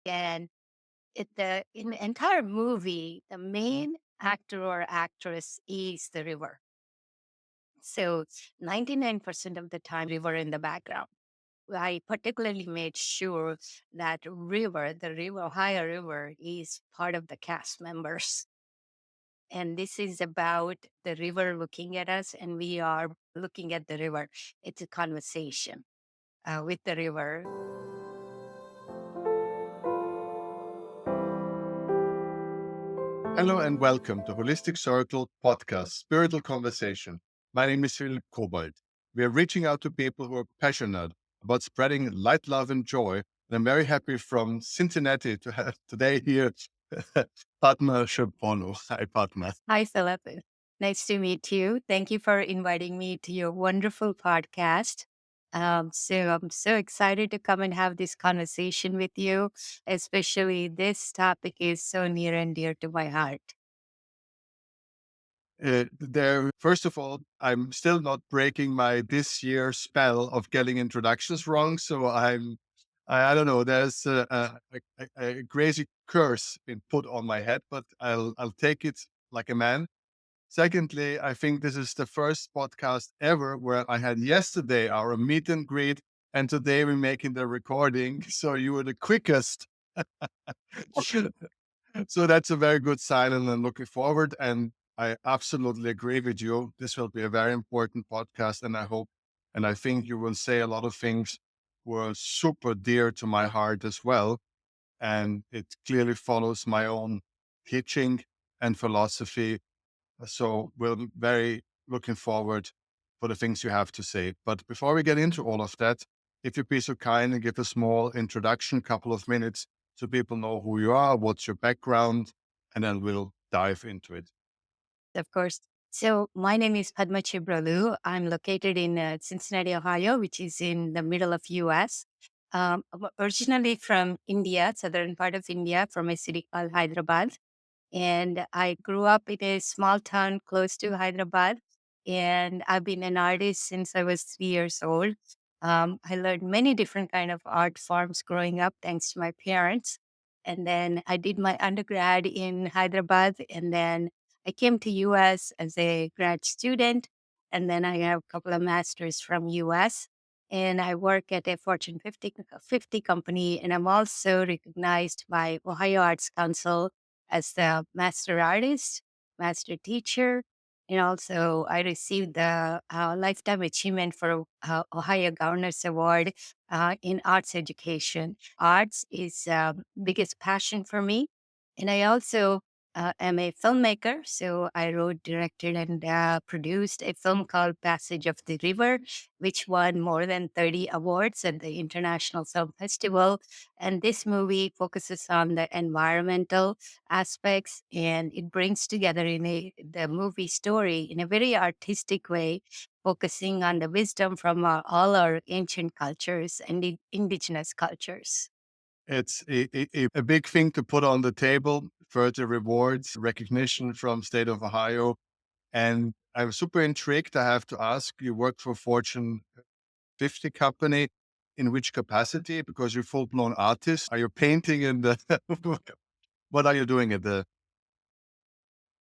And in the entire movie, the main actor or actress is the river. So 99% of the time, river in the background. I particularly made sure that the river, Ohio River, is part of the cast members. And this is about the river looking at us, and we are looking at the river. It's a conversation with the river. Hello and welcome to Holistic Circle Podcast, Spiritual Conversation. My name is Philipp Kobald. We are reaching out to people who are passionate about spreading light, love, and joy. And I'm very happy from Cincinnati to have today here Padma Chebrolu. Hi, Padma. Hi, Philip. Nice to meet you. Thank you for inviting me to your wonderful podcast. So I'm so excited to come and have this conversation with you, especially this topic is so near and dear to my heart. First of all, I'm still not breaking my this year spell of getting introductions wrong. So I don't know. There's a crazy curse been put on my head, but I'll take it like a man. Secondly, I think this is the first podcast ever where I had yesterday our meet and greet, and today we're making the recording. So you were the quickest. So that's a very good sign, and I'm looking forward. And I absolutely agree with you. This will be a very important podcast, and I hope and I think you will say a lot of things were super dear to my heart as well. And it clearly follows my own teaching and philosophy. So we're very looking forward for the things you have to say. But before we get into all of that, if you'd be so kind and give a small introduction, couple of minutes, so people know who you are, what's your background, and then we'll dive into it. Of course. So my name is Padma Chebrolu. I'm located in Cincinnati, Ohio, which is in the middle of US. I'm originally from India, southern part of India, from a city called Hyderabad. And I grew up in a small town close to Hyderabad. And I've been an artist since I was 3 years old. I learned many different kind of art forms growing up, thanks to my parents. And then I did my undergrad in Hyderabad, and then I came to US as a grad student, and then I have a couple of masters from US. And I work at a Fortune 50 company, and I'm also recognized by Ohio Arts Council as the master artist, master teacher. And also, I received the Lifetime Achievement for Ohio Governor's Award in arts education. Arts is biggest passion for me. And I also am a filmmaker. So I wrote, directed, and produced a film called Passage of the River, which won more than 30 awards at the International Film Festival. And this movie focuses on the environmental aspects, and it brings together the movie story in a very artistic way, focusing on the wisdom from all our ancient cultures and indigenous cultures. It's a big thing to put on the table, further rewards, recognition from state of Ohio. And I'm super intrigued. I have to ask, you work for Fortune 50 company. In which capacity? Because you're full blown artist. Are you painting in the, what are you doing at the,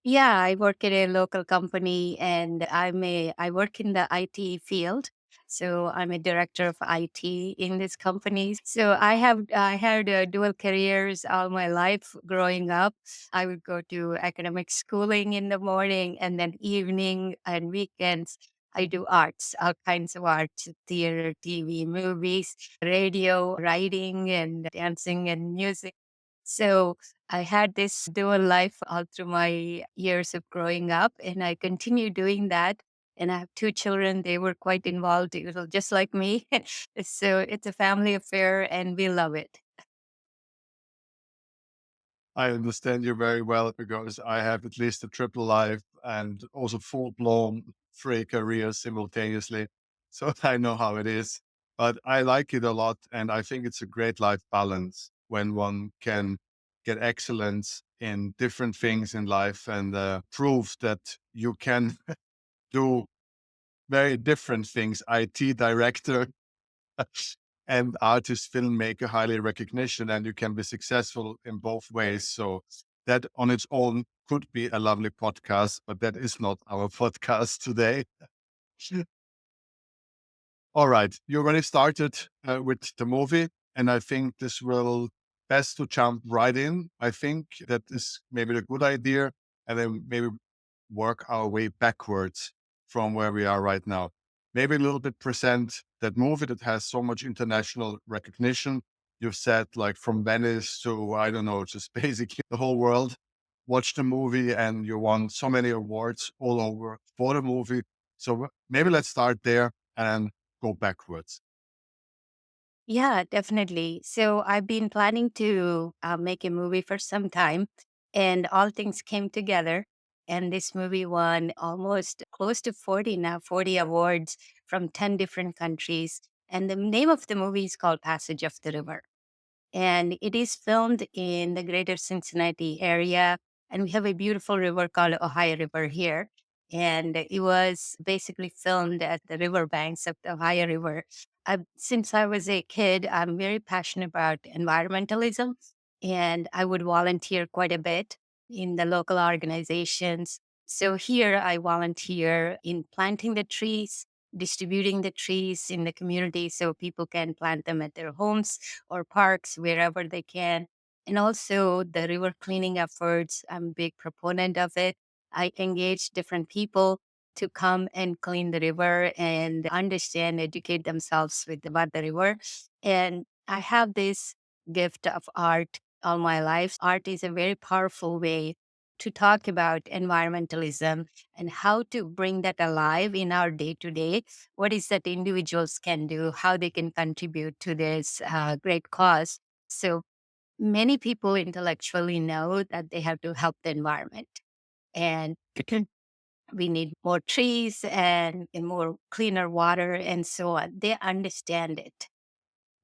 Yeah, I work at a local company, and I work in the IT field. So I'm a director of IT in this company. So I had dual careers all my life growing up. I would go to academic schooling in the morning, and then evening and weekends I do arts, all kinds of arts, theater, TV, movies, radio, writing, and dancing and music. So I had this dual life all through my years of growing up, and I continue doing that. And I have two children. They were quite involved, just like me. So it's a family affair, and we love it. I understand you very well because I have at least a triple life and also full blown three careers simultaneously. So I know how it is, but I like it a lot. And I think it's a great life balance when one can get excellence in different things in life and prove that you can do very different things. IT director, and artist, filmmaker, highly recognition, and you can be successful in both ways. So that on its own could be a lovely podcast, but that is not our podcast today. All right, you already started with the movie, and I think this will best to jump right in. I think that is maybe a good idea, and then maybe work our way backwards from where we are right now. Maybe a little bit present that movie that has so much international recognition. You've said like from Venice to, I don't know, just basically the whole world watched the movie and you won so many awards all over for the movie. So maybe let's start there and go backwards. Yeah, definitely. So I've been planning to make a movie for some time, and all things came together. And this movie won almost close to 40 now, 40 awards from 10 different countries. And the name of the movie is called Passage of the River, and it is filmed in the greater Cincinnati area. And we have a beautiful river called Ohio River here. And it was basically filmed at the river banks of the Ohio River. Since I was a kid, I'm very passionate about environmentalism, and I would volunteer quite a bit in the local organizations. So here I volunteer in planting the trees, distributing the trees in the community so people can plant them at their homes or parks wherever they can. And also the river cleaning efforts. I'm a big proponent of it. I engage different people to come and clean the river and understand, educate themselves with about the river. And I have this gift of art all my life. Art is a very powerful way to talk about environmentalism and how to bring that alive in our day to day. What is that individuals can do, how they can contribute to this great cause. So many people intellectually know that they have to help the environment. And we need more trees and more cleaner water and so on. They understand it.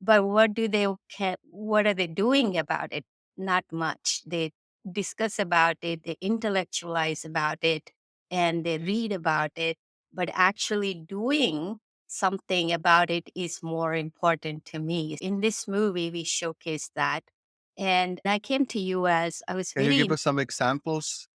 But what are they doing about it? Not much. They discuss about it, they intellectualize about it, and they read about it, but actually doing something about it is more important to me. In this movie, we showcase that. And I came to US, I was Can you give very us some examples?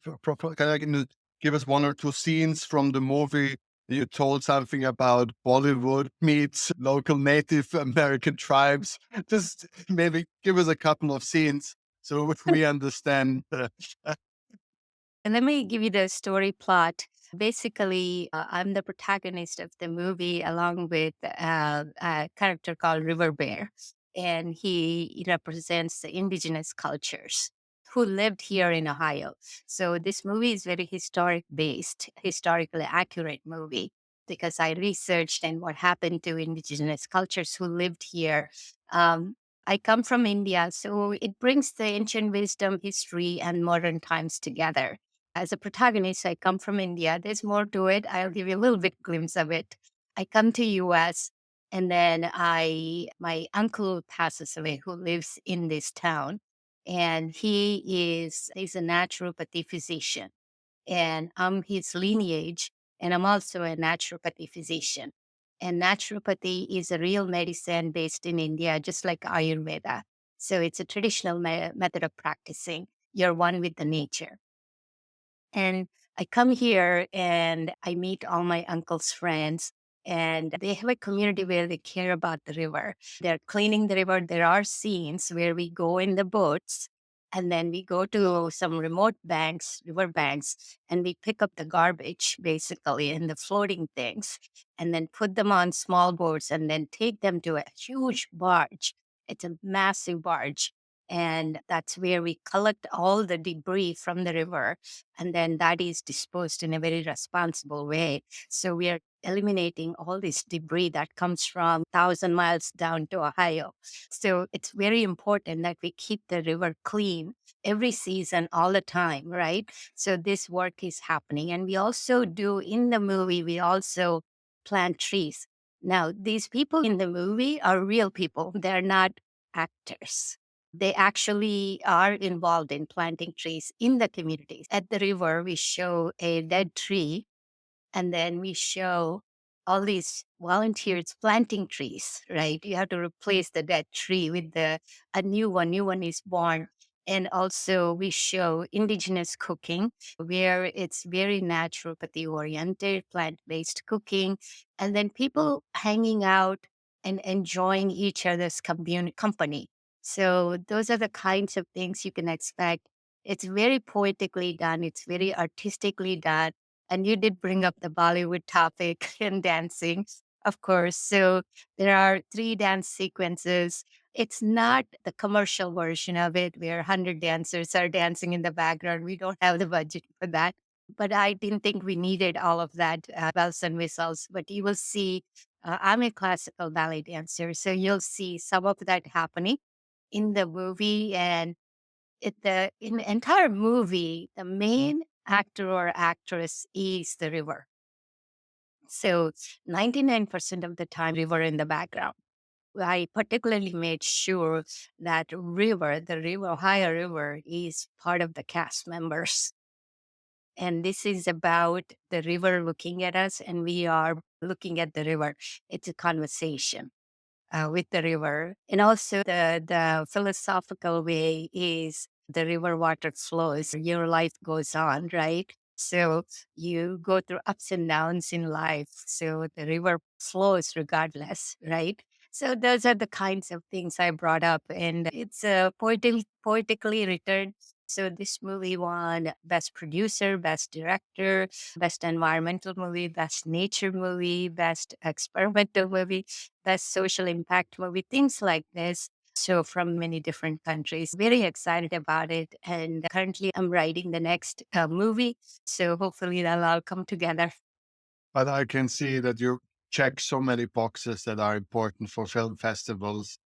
Can you give us one or two scenes from the movie? You told something about Bollywood meets local Native American tribes. Just maybe give us a couple of scenes so we understand. And let me give you the story plot. Basically, I'm the protagonist of the movie along with a character called River Bear. And he represents the indigenous cultures who lived here in Ohio. So this movie is very historic based, historically accurate movie because I researched and what happened to indigenous cultures who lived here. I come from India, so it brings the ancient wisdom, history, and modern times together. As a protagonist, I come from India. There's more to it. I'll give you a little bit glimpse of it. I come to US and then my uncle passes away who lives in this town. And he's a naturopathy physician and I'm his lineage, and I'm also a naturopathy physician. And naturopathy is a real medicine based in India, just like Ayurveda. So it's a traditional method of practicing. You're one with the nature. And I come here and I meet all my uncle's friends, and they have a community where they care about the river. They're cleaning the river. There are scenes where we go in the boats and then we go to some remote banks, river banks, and we pick up the garbage basically and the floating things and then put them on small boats and then take them to a huge barge. It's a massive barge. And that's where we collect all the debris from the river, and then that is disposed in a very responsible way. So we are eliminating all this debris that comes from 1,000 miles down to Ohio. So it's very important that we keep the river clean every season, all the time, right? So this work is happening. And we also do in the movie, we also plant trees. Now, these people in the movie are real people, they're not actors. They actually are involved in planting trees in the communities. At the river, we show a dead tree and then we show all these volunteers planting trees, right? You have to replace the dead tree with a new one. New one is born. And also we show indigenous cooking where it's very naturopathy oriented, plant-based cooking, and then people hanging out and enjoying each other's company. So those are the kinds of things you can expect. It's very poetically done. It's very artistically done, and you did bring up the Bollywood topic and dancing, of course. So there are three dance sequences. It's not the commercial version of it where 100 dancers are dancing in the background. We don't have the budget for that. But I didn't think we needed all of that bells and whistles. But you will see, I'm a classical ballet dancer. So you'll see some of that happening in the movie. And in the entire movie, the main actor or actress is the river. So 99% of the time, river in the background. I particularly made sure that the river, Ohio River, is part of the cast members. And this is about the river looking at us, and we are looking at the river. It's a conversation with the river. And also the philosophical way is the river water flows, your life goes on, right? So you go through ups and downs in life. So the river flows regardless, right? So those are the kinds of things I brought up, and it's poetically written. So this movie won Best Producer, Best Director, Best Environmental Movie, Best Nature Movie, Best Experimental Movie, Best Social Impact Movie, things like this. So from many different countries. Very excited about it. And currently I'm writing the next movie. So hopefully that'll all come together. But I can see that you check so many boxes that are important for film festivals.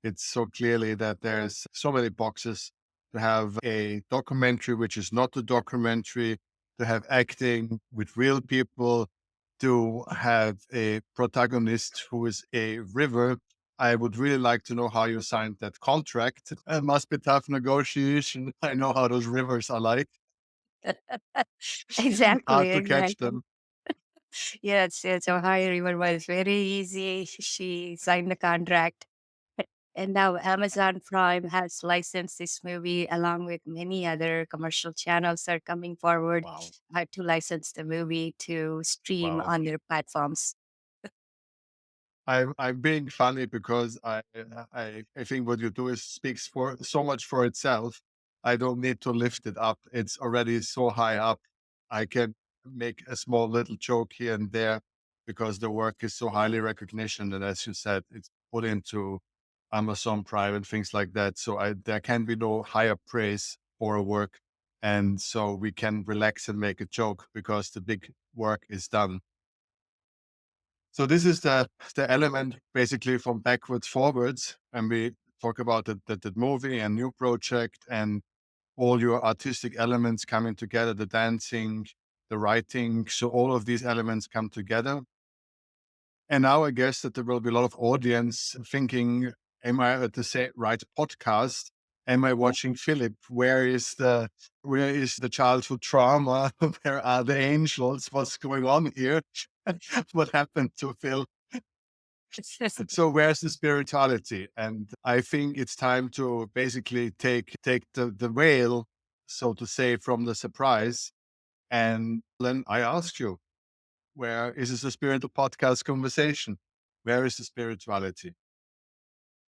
It's so clearly that there's so many boxes to have a documentary, which is not a documentary, to have acting with real people, to have a protagonist who is a river. I would really like to know how you signed that contract. It must be tough negotiation. I know how those rivers are like. Exactly, Hard to catch exactly. them. Yes, yes. Ohio River was very easy. She signed the contract. And now Amazon Prime has licensed this movie along with many other commercial channels are coming forward Wow. to license the movie to stream Wow. on their platforms. I'm being funny because I think what you do is speaks for so much for itself. I don't need to lift it up. It's already so high up. I can make a small little joke here and there because the work is so highly recognized. And as you said, it's put into Amazon Prime and things like that. So there can be no higher praise for a work. And so we can relax and make a joke because the big work is done. So this is the element basically from backwards forwards, and we talk about the movie and new project and all your artistic elements coming together, the dancing, the writing. So all of these elements come together. And now I guess that there will be a lot of audience thinking, am I at the right podcast? Am I watching Philip? Where is the childhood trauma? Where are the angels? What's going on here? What happened to Phil? So where's the spirituality? And I think it's time to basically take the whale, so to say, from the surprise. And then I ask you, where is this a spiritual podcast conversation? Where is the spirituality?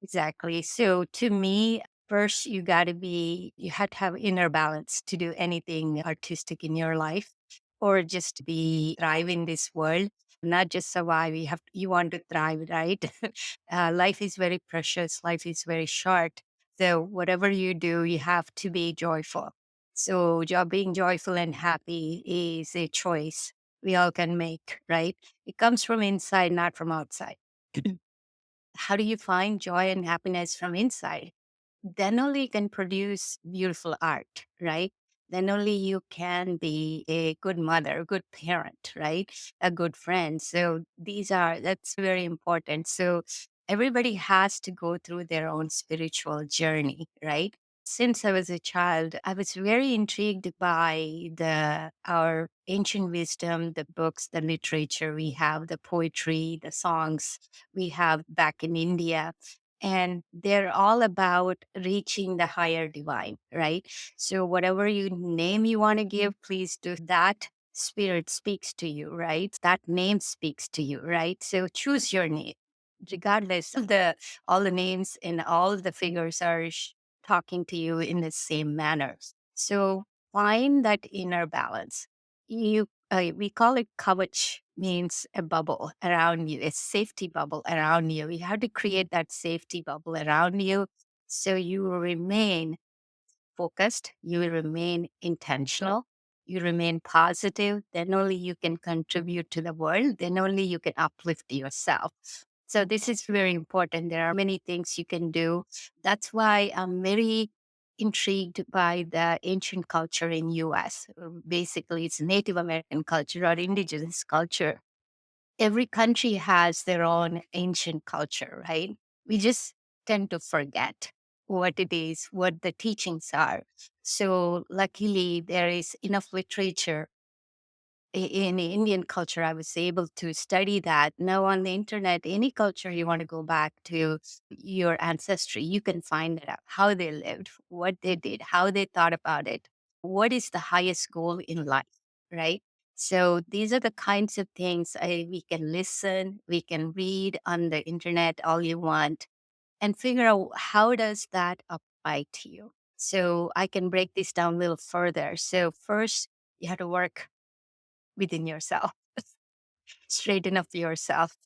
Exactly. So to me, first you had to have inner balance to do anything artistic in your life or just be thrive in this world, not just survive. You want to thrive, right? Life is very precious. Life is very short. So whatever you do, you have to be joyful. So being joyful and happy is a choice we all can make, right? It comes from inside, not from outside. How do you find joy and happiness from inside? Then only you can produce beautiful art, right? Then only you can be a good mother, a good parent, right? A good friend. So that's very important. So everybody has to go through their own spiritual journey, right? Since I was a child, I was very intrigued by the our ancient wisdom, the books, the literature we have, the poetry, the songs we have back in India. And they're all about reaching the higher divine, right? So whatever you name you want to give, please do that. Spirit speaks to you, right? That name speaks to you, right? So choose your name, regardless of the all the names and all the figures are talking to you in the same manner. So find that inner balance. We call it kavach, means a bubble around you, a safety bubble around you. You have to create that safety bubble around you so you will remain focused, you will remain intentional, you remain positive, then only you can contribute to the world, then only you can uplift yourself. So this is very important. There are many things you can do. That's why I'm very intrigued by the ancient culture in US. Basically, it's Native American culture or indigenous culture. Every country has their own ancient culture, right? We just tend to forget what it is, what the teachings are. So, luckily, there is enough literature in the Indian culture. I was able to study that. Now, on the internet, any culture you want to go back to your ancestry, you can find it out how they lived, what they did, how they thought about it, what is the highest goal in life, right? So these are the kinds of things we can listen, we can read on the internet all you want, and figure out how does that apply to you. So I can break this down a little further. So first, you have to work within yourself, straighten up yourself,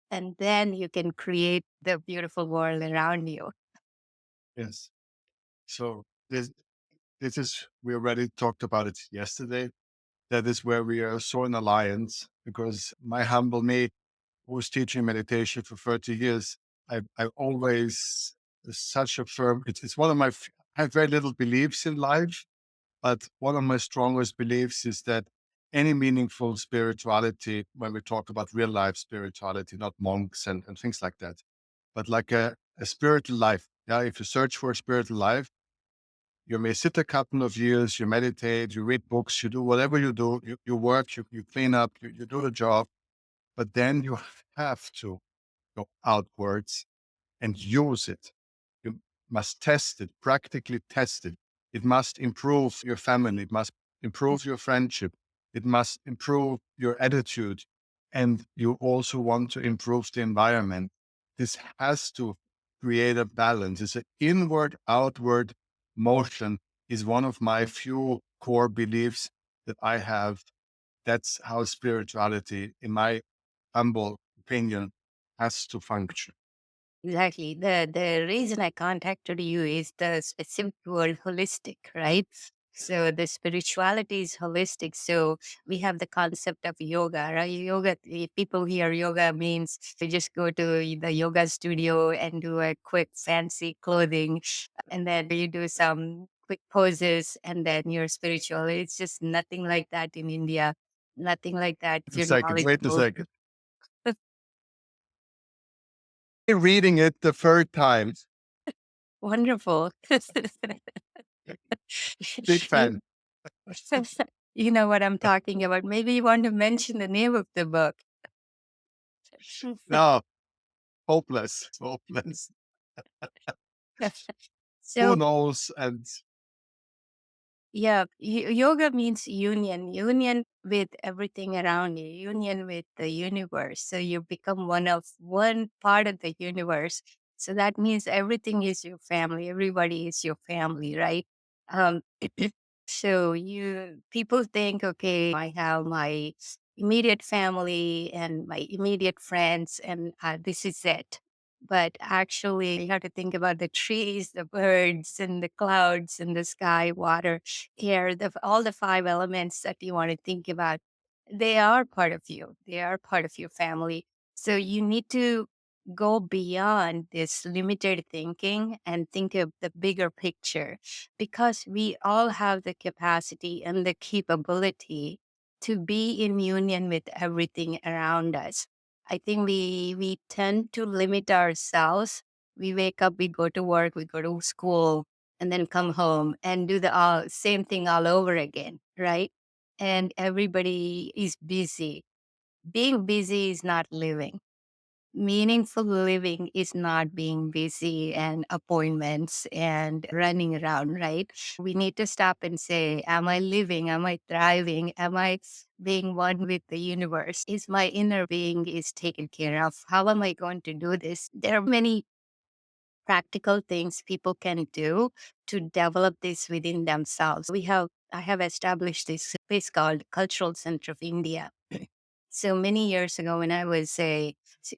and then you can create the beautiful world around you. Yes. So this is, we already talked about it yesterday. That is where we are so in alliance, because my humble me, who was teaching meditation for 30 years, I always such a firm, it's one of my, I have very little beliefs in life, but one of my strongest beliefs is that any meaningful spirituality, when we talk about real life spirituality, not monks and things like that, but like a spiritual life. Yeah, if you search for a spiritual life, you may sit a couple of years, you meditate, you read books, you do whatever you do, you work, you clean up, you do the job, but then you have to go outwards and use it. You must test it, practically test it. It must improve your family. It must improve your friendship. It must improve your attitude. And you also want to improve the environment. This has to create a balance. It's an inward, outward motion is one of my few core beliefs that I have. That's how spirituality, in my humble opinion, has to function. Exactly. The reason I contacted you is the specific word holistic, right? So the spirituality is holistic. So we have the concept of yoga, right? Yoga, people hear yoga means you just go to the yoga studio and do a quick fancy clothing, and then you do some quick poses, and then you're spiritual. It's just nothing like that in India. Nothing like that if A you're second, wait a knowledgeable. second. Reading it the third time. Wonderful. Big You fan. you know what I'm talking about. Maybe you want to mention the name of the book. No, hopeless, hopeless. Who So, knows? And yeah, yoga means union, union with everything around you, union with the universe. So you become one part of the universe. So that means everything is your family. Everybody is your family, right? Um, so you people think, okay, I have my immediate family and my immediate friends, and this is it. But actually, you have to think about the trees, the birds, and the clouds, and the sky, water, air, all the five elements that you want to think about. They are part of you. They are part of your family. So you need to go beyond this limited thinking and think of the bigger picture, because we all have the capacity and the capability to be in union with everything around us. I think we tend to limit ourselves We wake up, we go to work, we go to school, and then come home and do the same thing all over again, right? And everybody is busy. Being busy is not living. Meaningful living is not being busy and appointments and running around, right? We need to stop and say, am I living? Am I thriving? Am I being one with the universe? Is my inner being is taken care of? How am I going to do this? There are many practical things people can do to develop this within themselves. I have established this place called Cultural Center of India. So many years ago, when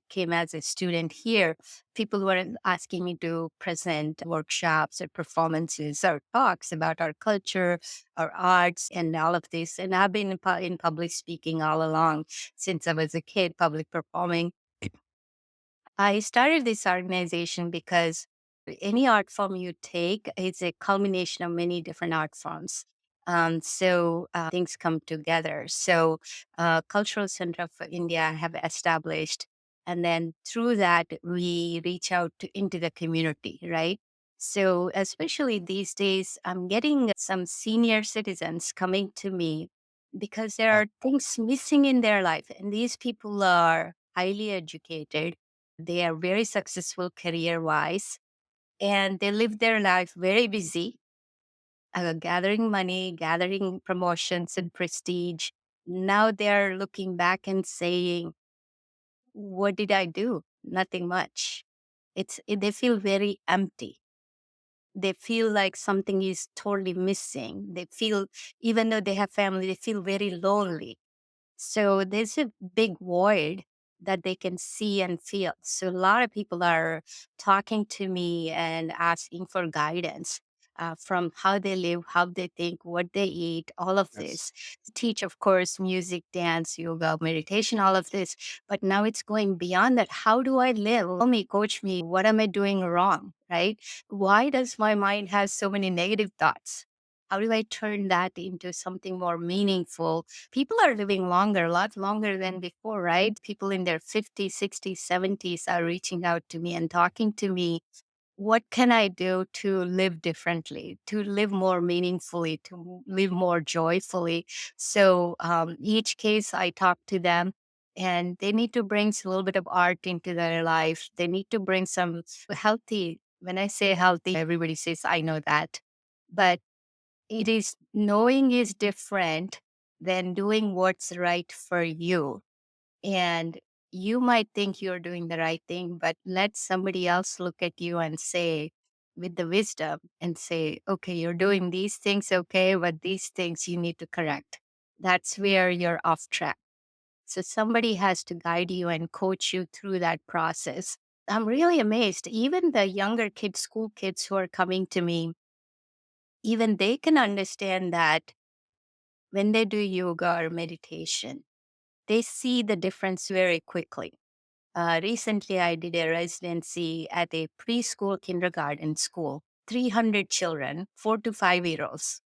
came as a student here, people were asking me to present workshops or performances or talks about our culture, our arts, and all of this. And I've been in public speaking all along since I was a kid, public performing. I started this organization because any art form you take is a culmination of many different art forms. Things come together. Cultural Center for India I have established, and then through that we reach out into the community, right? So especially these days, I'm getting some senior citizens coming to me because there are things missing in their life, and these people are highly educated, they are very successful career wise, and they live their life very busy, gathering money, gathering promotions and prestige. Now they're looking back and saying, what did I do? Nothing much. They feel very empty. They feel like something is totally missing. They feel, even though they have family, they feel very lonely. So there's a big void that they can see and feel. So a lot of people are talking to me and asking for guidance from how they live, how they think, what they eat, all of Yes. this. Teach, of course, music, dance, yoga, meditation, all of this. But now it's going beyond that. How do I live? Tell me, coach me, what am I doing wrong? Right? Why does my mind have so many negative thoughts? How do I turn that into something more meaningful? People are living longer, a lot longer than before, right? People in their 50s, 60s, 70s are reaching out to me and talking to me. What can I do to live differently, to live more meaningfully, to live more joyfully? Each case I talk to them, and they need to bring a little bit of art into their life. They need to bring some healthy. When I say healthy, everybody says, I know that. But it is knowing is different than doing what's right for you. And you might think you're doing the right thing, but let somebody else look at you and say, with the wisdom, and say, okay, you're doing these things, okay, but these things you need to correct. That's where you're off track. So somebody has to guide you and coach you through that process. I'm really amazed. Even the younger kids, school kids who are coming to me, even they can understand that when they do yoga or meditation, they see the difference very quickly. Recently, I did a residency at a preschool kindergarten school, 300 children, 4 to 5 year olds.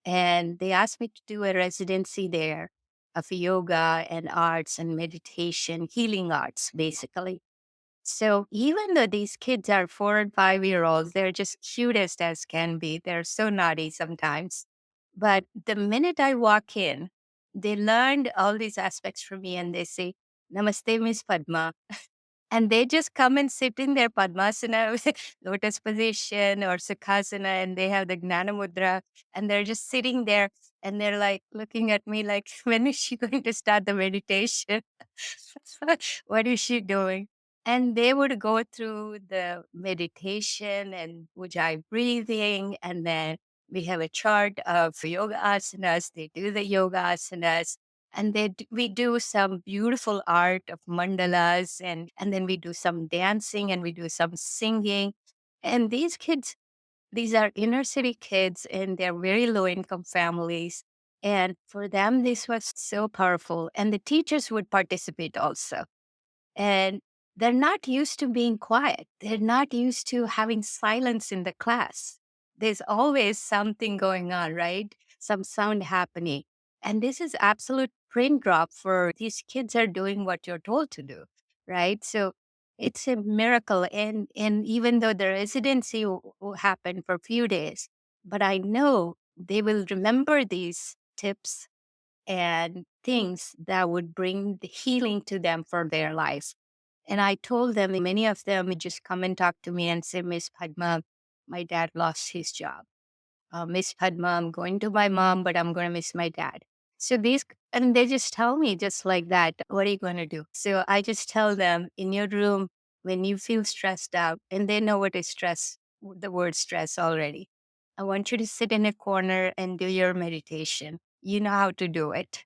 And they asked me to do a residency there of yoga and arts and meditation, healing arts, basically. So even though these kids are 4 and 5 year olds, they're just cutest as can be. They're so naughty sometimes. But the minute I walk in, they learned all these aspects from me and they say, Namaste, Miss Padma. And they just come and sit in their Padmasana, lotus position or Sukhasana, and they have the Gnana Mudra, and they're just sitting there and they're like looking at me like, when is she going to start the meditation? What is she doing? And they would go through the meditation and Ujjayi breathing, and then we have a chart of yoga asanas. They do the yoga asanas, and we do some beautiful art of mandalas, and then we do some dancing and we do some singing. And these kids, these are inner city kids, and they're very low income families. And for them, this was so powerful. And the teachers would participate also. And they're not used to being quiet. They're not used to having silence in the class. There's always something going on, right? Some sound happening. And this is absolute brain drop for these kids are doing what you're told to do, right? So It's a miracle, and even though the residency will happen for a few days, but I know they will remember these tips and things that would bring the healing to them for their life. And I told them, many of them would just come and talk to me and say, Miss Padma, my dad lost his job. Miss Padma, I'm going to my mom, but I'm going to miss my dad. So and they just tell me just like that, what are you going to do? So I just tell them in your room, when you feel stressed out, and they know what is stress, the word stress already. I want you to sit in a corner and do your meditation. You know how to do it.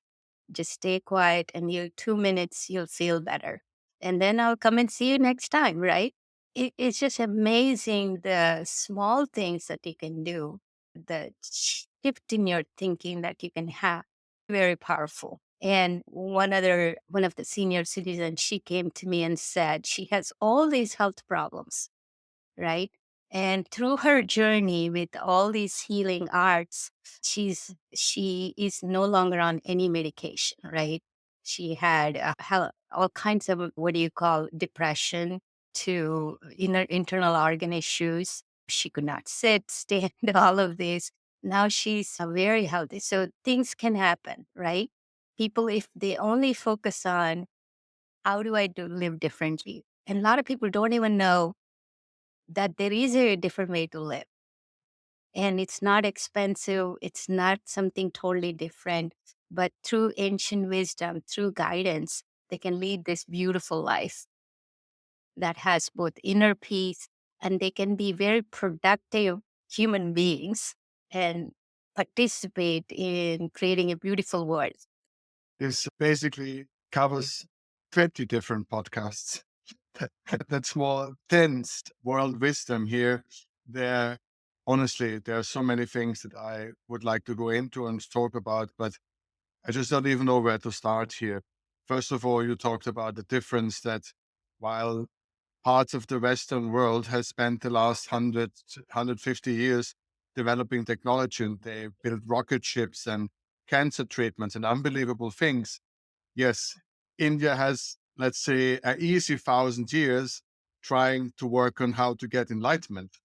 Just stay quiet and you 2 minutes, you'll feel better. And then I'll come and see you next time, right? It's just amazing the small things that you can do, the shift in your thinking that you can have. Very powerful. And one of the senior citizens, she came to me and said she has all these health problems, right? And through her journey with all these healing arts, she is no longer on any medication, right? She had all kinds of what do you call depression to internal organ issues. She could not sit, stand, all of this. Now she's very healthy. So things can happen, right? People, if they only focus on how do I do live differently, and a lot of people don't even know that there is a different way to live and it's not expensive. It's not something totally different, but through ancient wisdom, through guidance, they can lead this beautiful life that has both inner peace and they can be very productive human beings and participate in creating a beautiful world. This basically covers 20 different podcasts. That's more dense world wisdom here. There, honestly, there are so many things that I would like to go into and talk about, but I just don't even know where to start here. First of all, you talked about the difference that while parts of the Western world has spent the last 150 years developing technology, and they built rocket ships and cancer treatments and unbelievable things. Yes, India has, let's say, a easy 1,000 years trying to work on how to get enlightenment.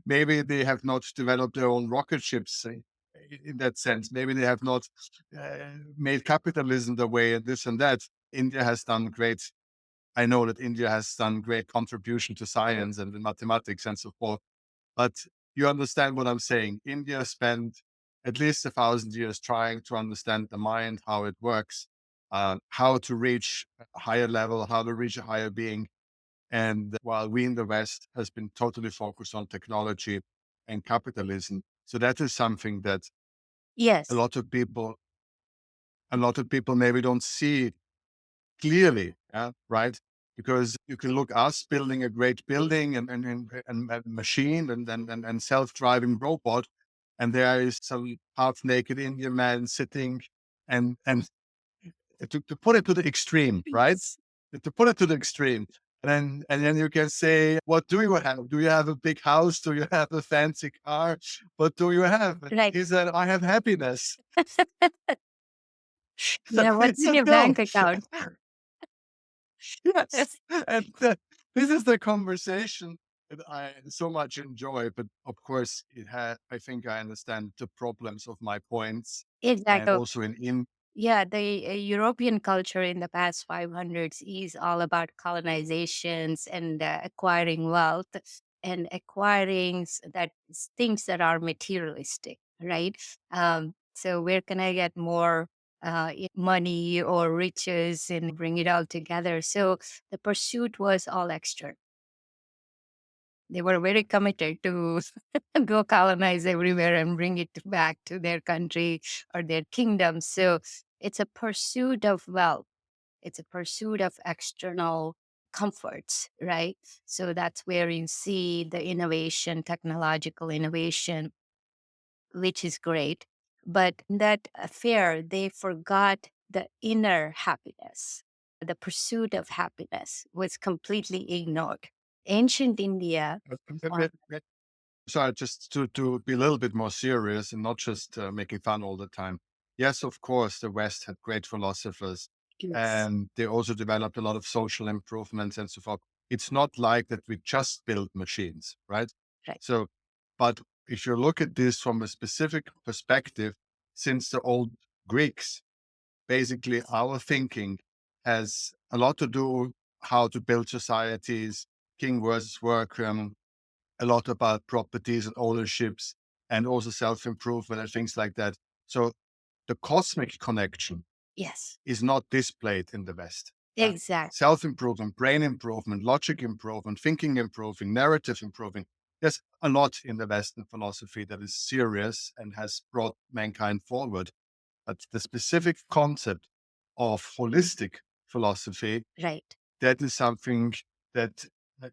Maybe they have not developed their own rocket ships in that sense. Maybe they have not made capitalism the way and this and that. India has done great. I know that India has done great contribution to science and mathematics and so forth. But you understand what I'm saying. India spent at least 1,000 years trying to understand the mind, how it works, how to reach a higher level, how to reach a higher being. And while we in the West has been totally focused on technology and capitalism. So that is something that a Yes. lot of people, a lot of people maybe don't see clearly, yeah, right? Because you can look us building a great building and a machine and self-driving robot, and there is some half-naked Indian man sitting and to put it to the extreme, right? Yes. To put it to the extreme. And then you can say, what do you have? Do you have a big house? Do you have a fancy car? What do you have? Right. He said, I have happiness. Yeah. He What's in said, your no. bank account? Yes. And this is the conversation that I so much enjoy. But of course, I think I understand the problems of my points. And Exactly. also in Yeah, the European culture in the past 500s is all about colonizations and acquiring wealth and acquiring things that are materialistic, right? So where can I get more money or riches and bring it all together? So the pursuit was all external. They were very committed to go colonize everywhere and bring it back to their country or their kingdom. So it's a pursuit of wealth. It's a pursuit of external comforts, right? So that's where you see the innovation, technological innovation, which is great. But in that affair, they forgot the inner happiness. The pursuit of happiness was completely ignored. Ancient India, uh, sorry, just to be a little bit more serious and not just making fun all the time. Yes, of course, the West had great philosophers. Yes. and they also developed a lot of social improvements and so forth. It's not like that we just build machines, right? Right. So, but if you look at this from a specific perspective, since the old Greeks, basically our thinking has a lot to do how to build societies, king versus worker, a lot about properties and ownerships, and also self-improvement and things like that. So the cosmic connection Yes. is not displayed in the West. Exactly. Self-improvement, brain improvement, logic improvement, thinking improving, narrative improving. There's a lot in the Western philosophy that is serious and has brought mankind forward. But the specific concept of holistic philosophy, Right. that is something that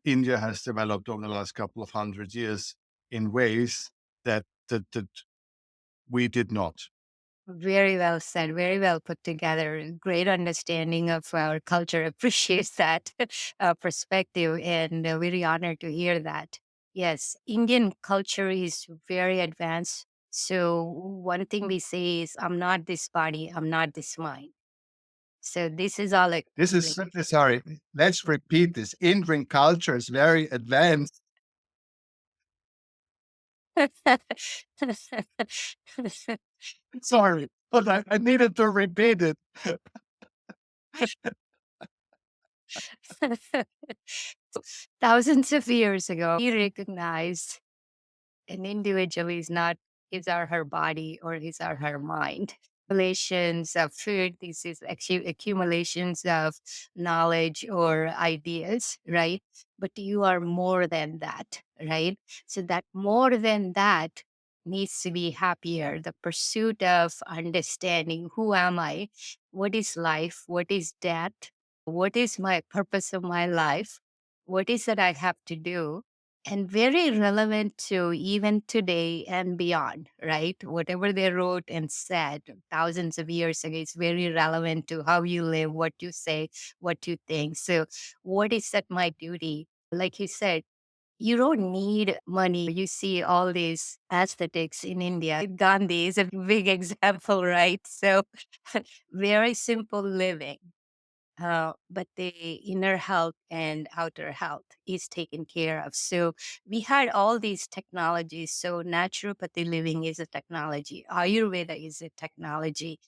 India has developed over the last couple of hundred years in ways that we did not. Very well said. Very well put together. Great understanding of our culture. Appreciates that perspective, and very honored to hear that. Yes, Indian culture is very advanced. So one thing we say is, "I'm not this body. I'm not this mind." So this is all like. This is sorry. Let's repeat this. Indian culture is very advanced. Sorry, but I needed to repeat it. Thousands of years ago, he recognized an individual is not his or her body or his or her mind. Accumulations of food, this is accumulations of knowledge or ideas, right? But you are more than that, right? So that more than that needs to be happier. The pursuit of understanding, who am I? What is life? What is death? What is my purpose of my life? What is that I have to do? And very relevant to even today and beyond, right? Whatever they wrote and said thousands of years ago is very relevant to how you live, what you say, what you think. So, what is that my duty? Like you said, you don't need money. You see all these aesthetics in India. Gandhi is a big example, right? So, very simple living, but the inner health and outer health is taken care of. So we had all these technologies. So naturopathy living is a technology. Ayurveda is a technology.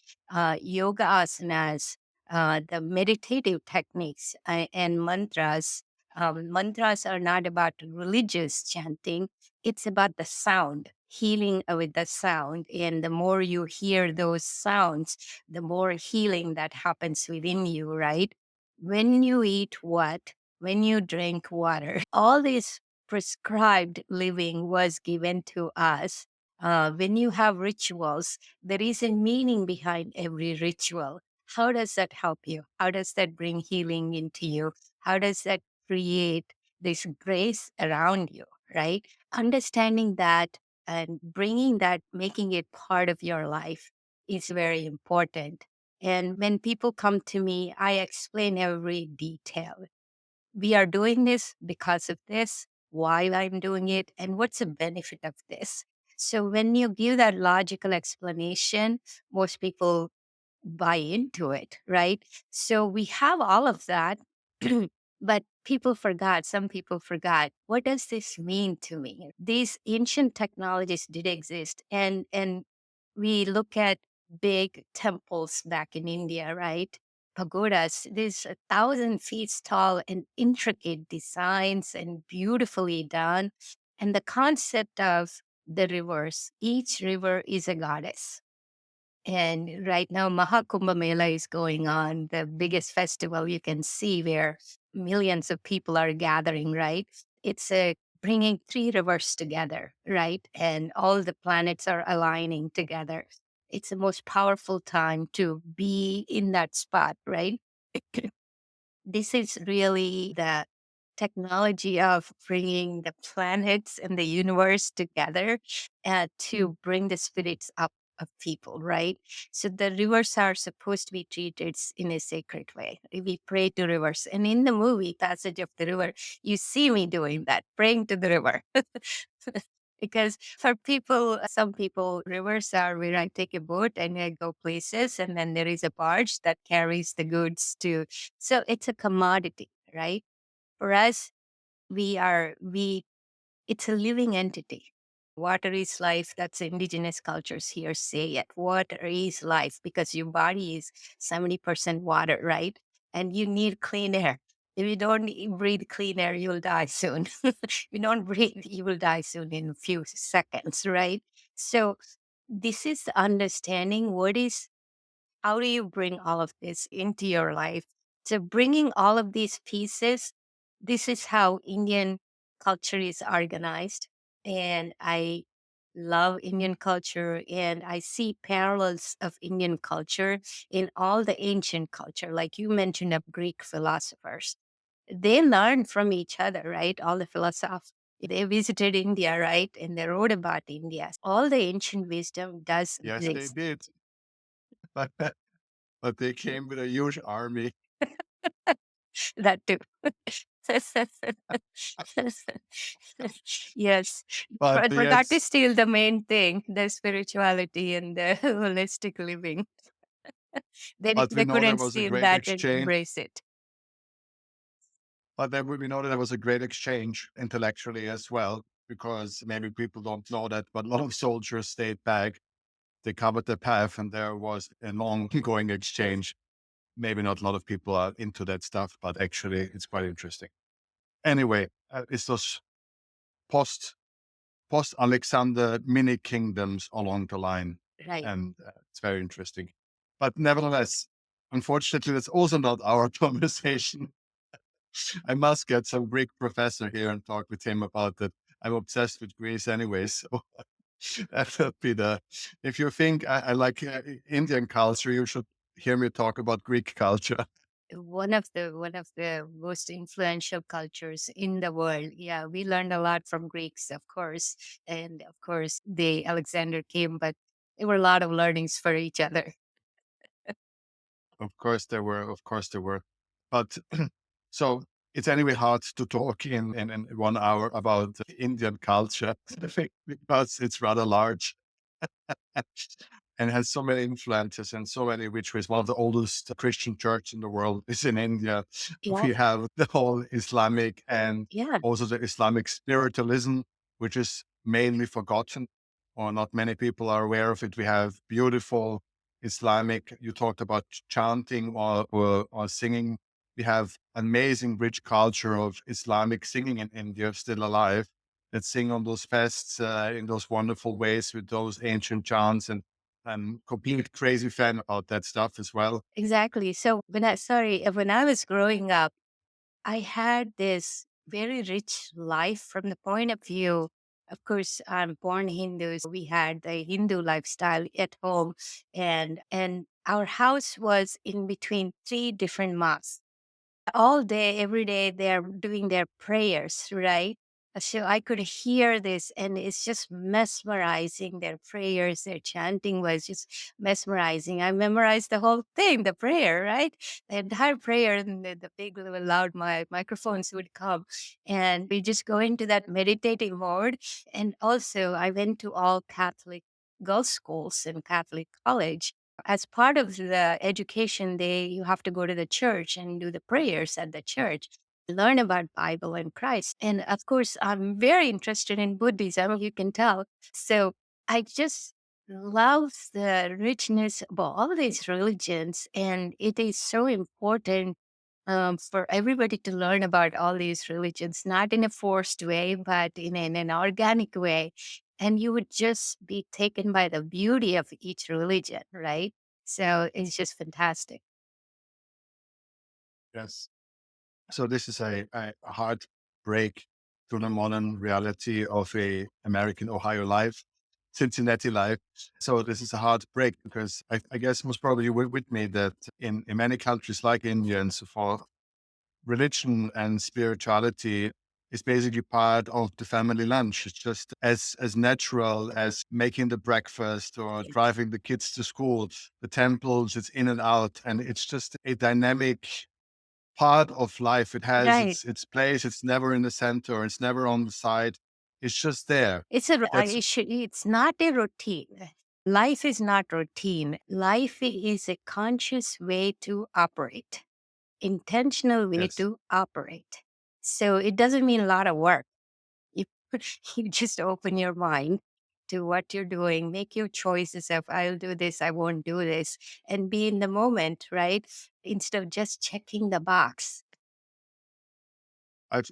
Yoga asanas, the meditative techniques and mantras. Mantras are not about religious chanting. It's about the sound, healing with the sound. And the more you hear those sounds, the more healing that happens within you, right? When you eat what, when you drink water, all this prescribed living was given to us. When you have rituals, there is a meaning behind every ritual. How does that help you? How does that bring healing into you? How does that create this grace around you, right? Understanding that and bringing that, making it part of your life is very important. And when people come to me, I explain every detail. We are doing this because of this, why I'm doing it, and what's the benefit of this. So when you give that logical explanation, most people buy into it, right? So we have all of that, but people forgot, some people forgot, what does this mean to me? These ancient technologies did exist, and we look at big temples back in India, right? Pagodas, these 1,000 feet tall and intricate designs and beautifully done. And the concept of the rivers, each river is a goddess, and right now, Mahakumbh Mela is going on, the biggest festival you can see where millions of people are gathering, right? It's bringing three rivers together, right? And all the planets are aligning together. It's the most powerful time to be in that spot, right? This is really the technology of bringing the planets and the universe together to bring the spirits up of people, right? So the rivers are supposed to be treated in a sacred way. We pray to rivers. And in the movie Passage of the River, you see me doing that, praying to the river. Because for people, some people, rivers are where I take a boat and I go places, and then there is a barge that carries the goods to. So it's a commodity, right? For us, we it's a living entity. Water is life. That's indigenous cultures here say it. Water is life because your body is 70% water, right? And you need clean air. If you don't breathe clean air, you'll die soon. If you don't breathe, you will die soon in a few seconds, right? So this is the understanding what is how do you bring all of this into your life? So, bringing all of these pieces, this is how Indian culture is organized. And I love Indian culture, and I see parallels of Indian culture in all the ancient culture. Like you mentioned, of Greek philosophers. They learned from each other, right? All the philosophers. They visited India, right? And they wrote about India. All the ancient wisdom does Yes, they exist. did. But, but they came with a huge army. That too. Yes. But Forgot to yes, steal the main thing, the spirituality and the holistic living. but we They know there couldn't was a steal great that and exchange. embrace it. But then we know that there was a great exchange intellectually as well, because maybe people don't know that, but a lot of soldiers stayed back. They covered the path, and there was an ongoing exchange. Maybe not a lot of people are into that stuff, but actually it's quite interesting. Anyway, it's those post post Alexander mini kingdoms along the line, Right. and it's very interesting. But nevertheless, unfortunately, that's also not our conversation. I must get some Greek professor here and talk with him about that. I'm obsessed with Greece anyway, so that would be the. If you think I like Indian culture, you should hear me talk about Greek culture. One of the most influential cultures in the world. Yeah, we learned a lot from Greeks, of course. And of course the Alexander came, but there were a lot of learnings for each other. Of course there were. Of course there were. But so it's anyway hard to talk in 1 hour about Indian culture because it's rather large and has so many influences and so many, which is one of the oldest Christian church in the world is in India. Yeah. We have the whole Islamic and Yeah. also the Islamic spiritualism, which is mainly forgotten or not many people are aware of it. We have beautiful Islamic, you talked about chanting or singing. We have amazing rich culture of Islamic singing in India still alive that sing on those fests in those wonderful ways with those ancient chants. And I'm complete crazy fan about that stuff as well. Exactly. So when I was growing up, I had this very rich life from the point of view. Of course, I'm born Hindu. So we had the Hindu lifestyle at home, and our house was in between three different mosques. All day, every day, they're doing their prayers, right? So I could hear this, and it's just mesmerizing. Their prayers, their chanting was just mesmerizing. I memorized the whole thing, the prayer, right? The entire prayer, and the big, little loud microphones would come, and we just go into that meditative mode. And also, I went to all Catholic girls' schools and Catholic college. As part of the education, they you have to go to the church and do the prayers at the church, learn about Bible and Christ. And of course, I'm very interested in Buddhism, you can tell. So I just love the richness of all these religions, and it is so important for everybody to learn about all these religions, not in a forced way, but in an organic way. And you would just be taken by the beauty of each religion, right? So it's just fantastic. Yes. So this is a hard break to the modern reality of a American Ohio life, Cincinnati life. So this is a hard break because I guess most probably you were with me that in many countries like India and so forth, religion and spirituality is basically part of the family lunch. It's just as natural as making the breakfast or Yes. driving the kids to school. The temples, it's in and out, and it's just a dynamic part of life. It has Right. its place. It's never in the center. It's never on the side. It's just there. That's it's not a routine. Life is not routine. Life is a conscious way to operate, intentional way yes. to operate. So it doesn't mean a lot of work. You, you just open your mind to what you're doing, make your choices of I'll do this, I won't do this, and be in the moment, right? Instead of just checking the box.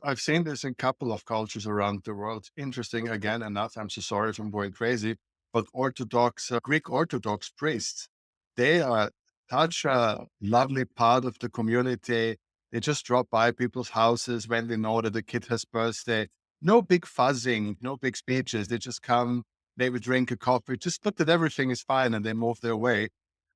I've seen this in a couple of cultures around the world. Interesting again enough. I'm so sorry if I'm going crazy, but Orthodox Greek Orthodox priests, they are such a lovely part of the community. They just drop by people's houses when they know that the kid has birthday. No big fuzzing, no big speeches. They just come, they would drink a coffee, just look that everything is fine, and they move their way.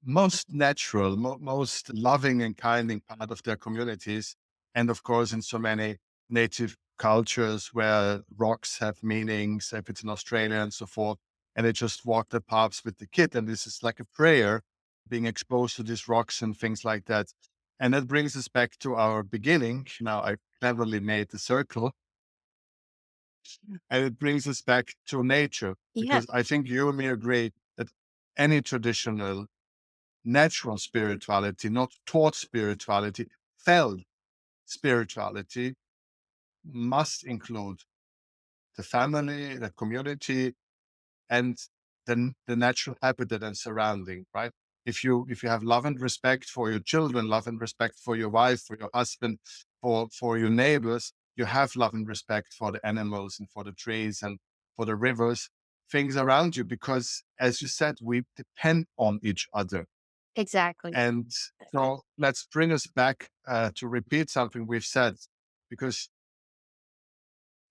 Most natural, most loving and kinding part of their communities. And of course, in so many native cultures where rocks have meanings, if it's in Australia and so forth, and they just walk the paths with the kid. And this is like a prayer, being exposed to these rocks and things like that. And that brings us back to our beginning. Now, I cleverly made the circle, and it brings us back to nature, Yeah, because I think you and me agree that any traditional, natural spirituality, not taught spirituality, felt spirituality, must include the family, the community, and the natural habitat and surrounding, right? If you have love and respect for your children, love and respect for your wife, for your husband, for your neighbors, you have love and respect for the animals and for the trees and for the rivers, things around you, because as you said, we depend on each other. exactly. And so let's bring us back to repeat something we've said, because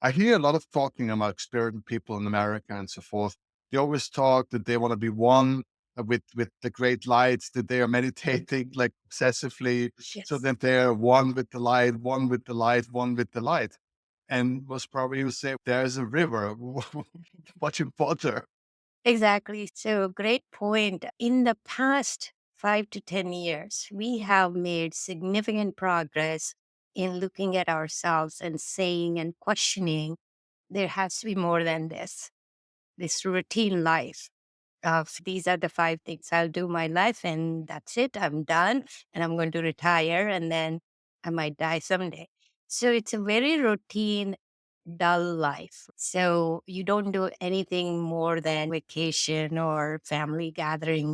I hear a lot of talking about spiritual people in America and so forth. They always talk that they want to be one with the great lights, that they are meditating like obsessively, so Yes. that they're one with the light, one with the light, one with the light. And was probably you say there's a river. What you bother? Exactly. So, great point. In the past 5 to 10 years, we have made significant progress in looking at ourselves and saying and questioning there has to be more than this routine life of these are the five things I'll do my life and that's it. I'm done and I'm going to retire and then I might die someday. So it's a very routine, dull life. So you don't do anything more than vacation or family gathering,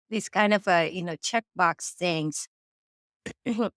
these kind of, checkbox things.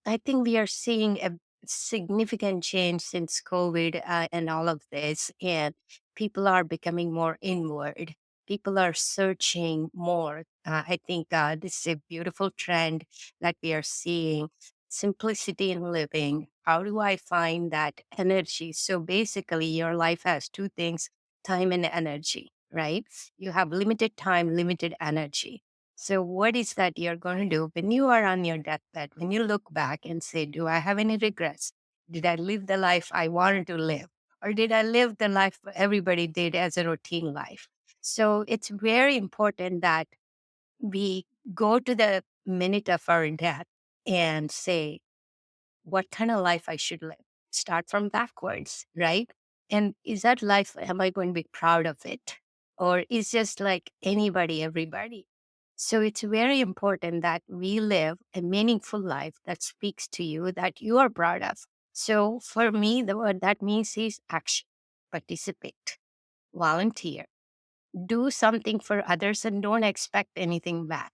I think we are seeing a significant change since COVID and all of this, and people are becoming more inward. People are searching more. I think this is a beautiful trend that we are seeing. Simplicity in living. How do I find that energy? So basically, your life has two things: time and energy, right? You have limited time, limited energy. So, what is that you're going to do when you are on your deathbed? When you look back and say, do I have any regrets? Did I live the life I wanted to live? Or did I live the life everybody did as a routine life? So, it's very important that we go to the minute of our death and say, what kind of life I should live. Start from backwards, right? And is that life, am I going to be proud of it? Or is just like anybody, everybody? So it's very important that we live a meaningful life that speaks to you, that you are proud of. So for me, what that means is action, participate, volunteer, do something for others and don't expect anything back.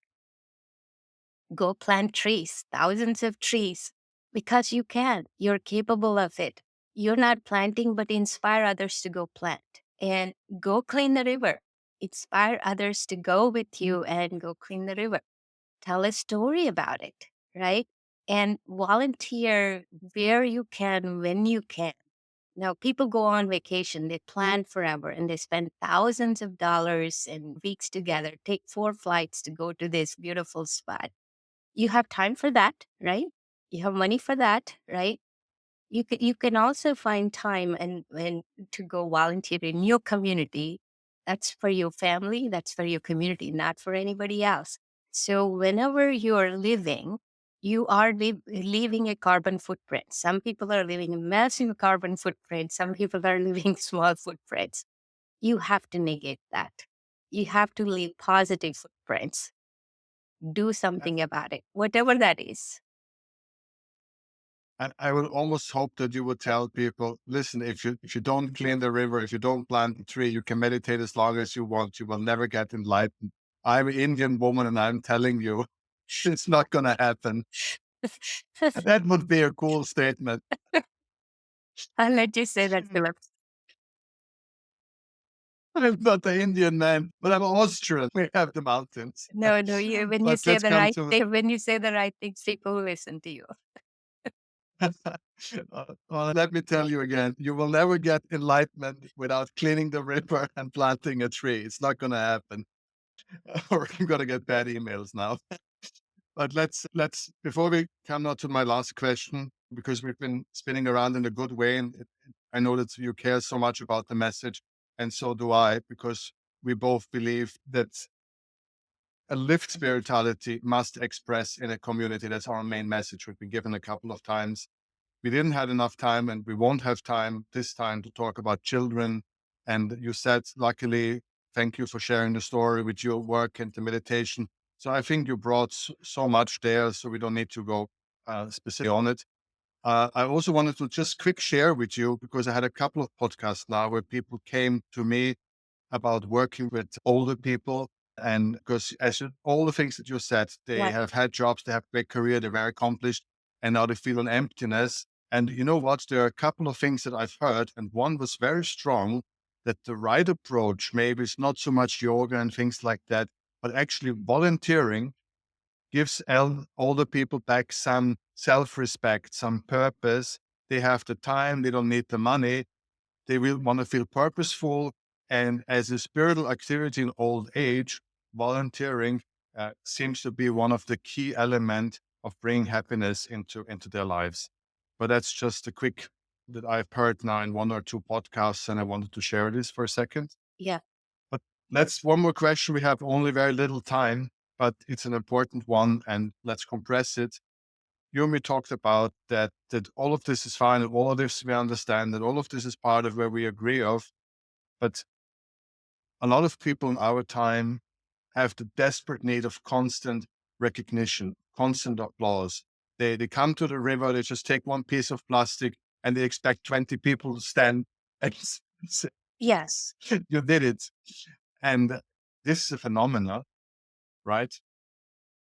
Go plant trees, thousands of trees, because you can. You're capable of it. You're not planting, but inspire others to go plant and go clean the river. Inspire others to go with you and go clean the river. Tell a story about it, right? And volunteer where you can, when you can. Now, people go on vacation, they plan forever and they spend thousands of dollars and weeks together, take 4 flights to go to this beautiful spot. You have time for that, right? You have money for that, right? You can also find time and to go volunteer in your community. That's for your family, that's for your community, not for anybody else. So whenever you're living, You are leaving a carbon footprint. Some people are leaving a massive carbon footprint. Some people are leaving small footprints. You have to negate that. You have to leave positive footprints. Do something about it, whatever that is. And I would almost hope that you would tell people, listen, if you don't clean the river, if you don't plant a tree, you can meditate as long as you want. You will never get enlightened. I'm an Indian woman and I'm telling you, it's not going to happen. That would be a cool statement. I'll let you say that, Philip. I'm not the Indian man, but I'm Austrian. We have the mountains. No, no. When you But say let's the come right to thing, when you say the right things, people will listen to you. well, let me tell you again, you will never get enlightenment without cleaning the river and planting a tree. It's not going to happen. Or I'm going to get bad emails now. But let's before we come now to my last question, because we've been spinning around in a good way, and I know that you care so much about the message, and so do I, because we both believe that a lived spirituality must express in a community. That's our main message. We've been given a couple of times. We didn't have enough time, and we won't have time this time to talk about children. And you said, luckily, thank you for sharing the story with your work and the meditation. So I think you brought so much there, so we don't need to go specifically on it. I also wanted to just quick share with you, because I had a couple of podcasts now where people came to me about working with older people. And because all the things that you said, they Yeah. have had jobs, they have great career, they're very accomplished, and now they feel an emptiness. And you know what? There are a couple of things that I've heard, and one was very strong, that the right approach maybe is not so much yoga and things like that, but actually volunteering gives older people back some self-respect, some purpose. They have the time, they don't need the money, they will want to feel purposeful. And as a spiritual activity in old age, volunteering seems to be one of the key elements of bringing happiness into their lives. But that's just a quick that I've heard now in one or two podcasts, and I wanted to share this for a second. Yeah. But let's one more question. We have only very little time, but it's an important one, and let's compress it. You and me talked about that all of this is fine, and all of this we understand, that all of this is part of where we agree of. But a lot of people in our time have the desperate need of constant recognition, constant applause. They come to the river, they just take one piece of plastic, and they expect 20 people to stand and say, Yes. you did it. And this is a phenomenon, right?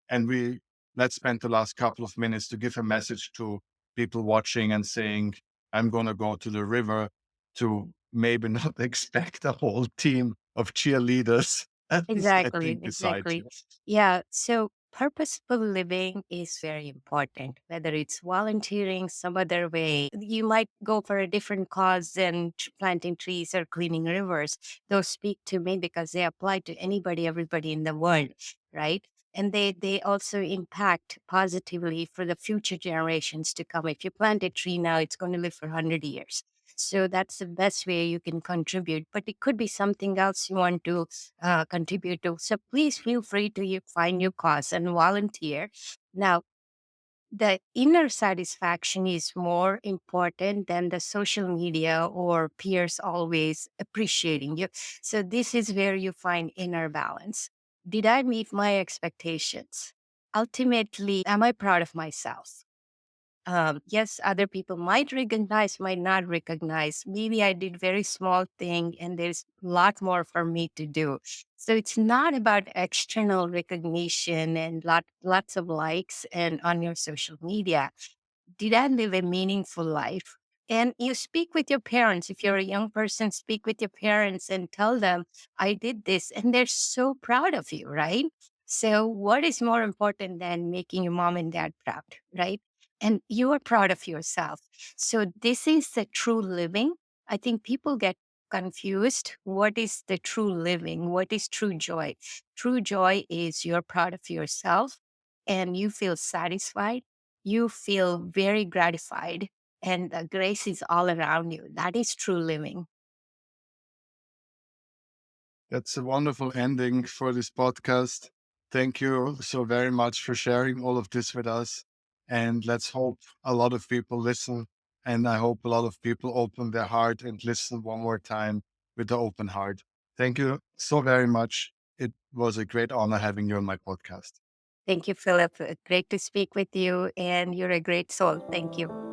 And let's spend the last couple of minutes to give a message to people watching and saying, I'm going to go to the river, to maybe not expect a whole team of cheerleaders Exactly, standing beside exactly. you. Yeah, so purposeful living is very important, whether it's volunteering some other way. You might go for a different cause than planting trees or cleaning rivers. Those speak to me because they apply to anybody, everybody in the world, right? And they also impact positively for the future generations to come. If you plant a tree now, it's going to live for 100 years. So that's the best way you can contribute. But it could be something else you want to contribute to. So please feel free to find your cause and volunteer. Now, the inner satisfaction is more important than the social media or peers always appreciating you. So this is where you find inner balance. Did I meet my expectations? Ultimately, am I proud of myself? Yes, other people might recognize, might not recognize. Maybe I did very small thing and there's a lot more for me to do. So it's not about external recognition and lots of likes and on your social media. Did I live a meaningful life? And you speak with your parents. If you're a young person, speak with your parents and tell them, I did this. And they're so proud of you, right? So, what is more important than making your mom and dad proud, right? And you are proud of yourself. So, this is the true living. I think people get confused. What is the true living? What is true joy? True joy is you're proud of yourself and you feel satisfied, you feel very gratified, and the grace is all around you. That is true living. That's a wonderful ending for this podcast. Thank you so very much for sharing all of this with us. And let's hope a lot of people listen. And I hope a lot of people open their heart and listen one more time with the open heart. Thank you so very much. It was a great honor having you on my podcast. Thank you, Philip. Great to speak with you, and you're a great soul. Thank you.